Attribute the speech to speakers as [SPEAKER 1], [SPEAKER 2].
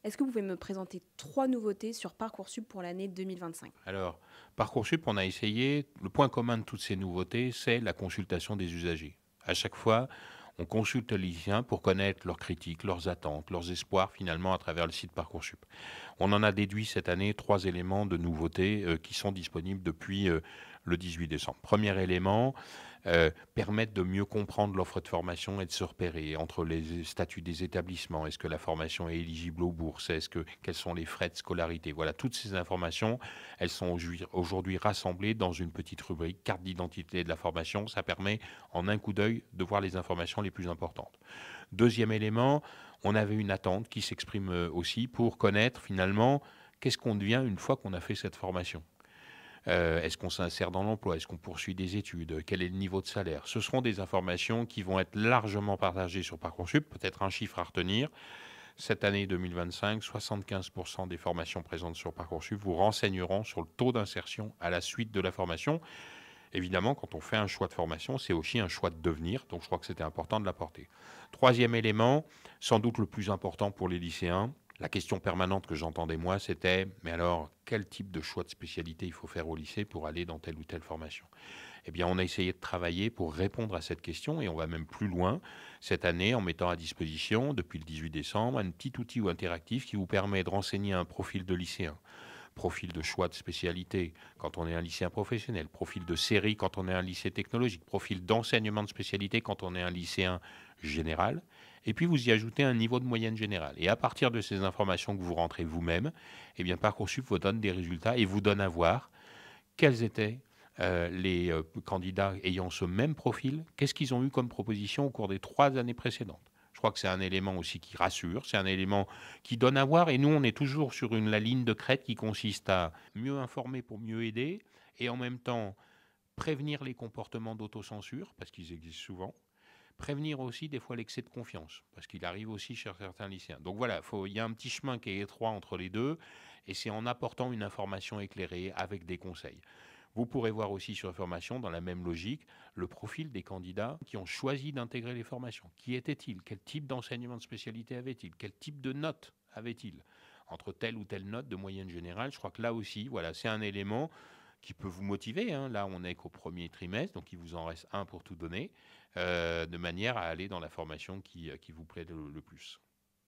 [SPEAKER 1] Est-ce que vous pouvez me présenter 3 nouveautés sur Parcoursup pour l'année 2025?
[SPEAKER 2] Alors, Parcoursup, on a essayé, le point commun de toutes ces nouveautés, c'est la consultation des usagers. À chaque fois, on consulte les lycéens pour connaître leurs critiques, leurs attentes, leurs espoirs finalement à travers le site Parcoursup. On en a déduit cette année 3 éléments de nouveautés qui sont disponibles depuis le 18 décembre. Premier élément, permettre de mieux comprendre l'offre de formation et de se repérer entre les statuts des établissements. Est-ce que la formation est éligible aux bourses? Quels sont les frais de scolarité? Voilà, toutes ces informations, elles sont aujourd'hui rassemblées dans une petite rubrique carte d'identité de la formation. Ça permet en un coup d'œil de voir les informations les plus importantes. Deuxième élément, on avait une attente qui s'exprime aussi pour connaître finalement qu'est-ce qu'on devient une fois qu'on a fait cette formation. Est-ce qu'on s'insère dans l'emploi? Est-ce qu'on poursuit des études? Quel est le niveau de salaire? Ce seront des informations qui vont être largement partagées sur Parcoursup. Peut-être un chiffre à retenir. Cette année 2025, 75% des formations présentes sur Parcoursup vous renseigneront sur le taux d'insertion à la suite de la formation. Évidemment, quand on fait un choix de formation, c'est aussi un choix de devenir. Donc je crois que c'était important de l'apporter. Troisième élément, sans doute le plus important pour les lycéens, la question permanente que j'entendais moi, c'était mais alors quel type de choix de spécialité il faut faire au lycée pour aller dans telle ou telle formation? Eh bien, on a essayé de travailler pour répondre à cette question et on va même plus loin cette année en mettant à disposition, depuis le 18 décembre, un petit outil ou interactif qui vous permet de renseigner un profil de lycéen, profil de choix de spécialité quand on est un lycéen professionnel, profil de série quand on est un lycée technologique, profil d'enseignement de spécialité quand on est un lycéen général. Et puis vous y ajoutez un niveau de moyenne générale. Et à partir de ces informations que vous rentrez vous-même, eh bien Parcoursup vous donne des résultats et vous donne à voir quels étaient les candidats ayant ce même profil, qu'est-ce qu'ils ont eu comme proposition au cours des 3 années précédentes. Je crois que c'est un élément aussi qui rassure, c'est un élément qui donne à voir. Et nous, on est toujours sur la ligne de crête qui consiste à mieux informer pour mieux aider et en même temps prévenir les comportements d'autocensure, parce qu'ils existent souvent, prévenir aussi des fois l'excès de confiance, parce qu'il arrive aussi chez certains lycéens. Donc voilà, il y a un petit chemin qui est étroit entre les deux, et c'est en apportant une information éclairée avec des conseils. Vous pourrez voir aussi sur les formations, dans la même logique, le profil des candidats qui ont choisi d'intégrer les formations. Qui étaient-ils? Quel type d'enseignement de spécialité avaient-ils? Quel type de notes avaient-ils? Entre telle ou telle note de moyenne générale, je crois que là aussi, voilà, c'est un élément qui peut vous motiver, hein. Là, on n'est qu'au premier trimestre, donc il vous en reste un pour tout donner, de manière à aller dans la formation qui vous plaît le plus.